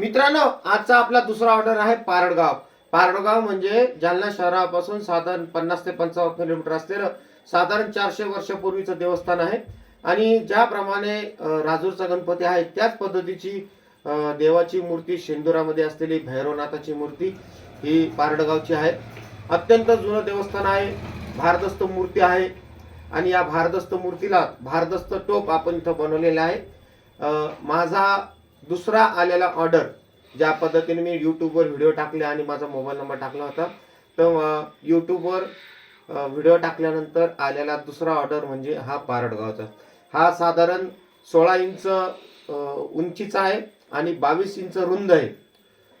मित्रांनो, आजचा आपला दुसरा ऑर्डर आहे पारडगाव. पारडगाव म्हणजे जालना शहरापासून साधारण 50 ते 55 किलोमीटर असलेलं साधारण 400 वर्षापूर्वीचं देवस्थान आहे. आणि ज्याप्रमाणे राजूरचा गणपती आहे त्याच पद्धतीची देवाची मूर्ती शेंदुरामध्ये असलेली भैरवनाथाची मूर्ती ही पारडगावची आहे. अत्यंत जुनं देवस्थान आहे. भारदस्त मूर्ती आहे आणि या भारदस्त मूर्तीला भारदस्त टोप आपण इथं बनवलेलं आहे. माझा दुसरा आलेला ऑर्डर ज्या पद्धतीने मी यूट्यूबवर व्हिडिओ टाकले आणि माझा मोबाईल नंबर टाकला होता, तर यूट्यूबवर व्हिडिओ टाकल्यानंतर आलेला दुसरा ऑर्डर म्हणजे हा पारडगावचा. हा साधारण 16 इंच उंचीचा आहे आणि 22 इंच रुंद आहे.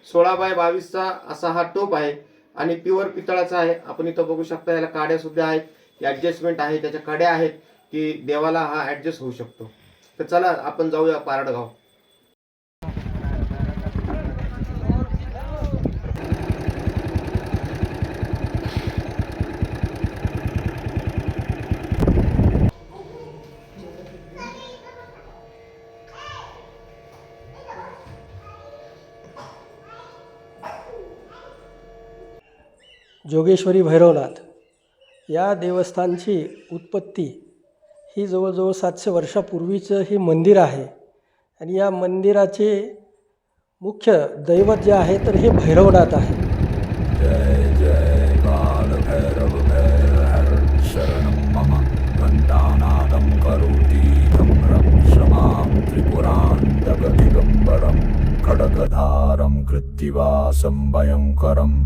16 बाय 22चा असा हा टोप आहे आणि प्युअर पितळाचा आहे. आपण इथं बघू शकता, याला काड्या सुद्धा आहेत, ॲडजस्टमेंट आहे, त्याच्या काड्या आहेत की देवाला हा ॲडजस्ट होऊ शकतो. तर चला आपण जाऊया पारडगाव. जोगेश्वरी भैरवनाथ या देवस्थानची उत्पत्ती ही जवळजवळ 700 वर्षापूर्वीचं हे मंदिर आहे. आणि या मंदिराचे मुख्य दैवत जे आहे तर हे भैरवनाथ आहे. जय जय काल भैरव भैरहर शरणं मम घंटानादं करोतीतं रक्षमां त्रिपुरान्तकदिगम्बरं खड्गधारं कृत्तिवासं भयङ्करम्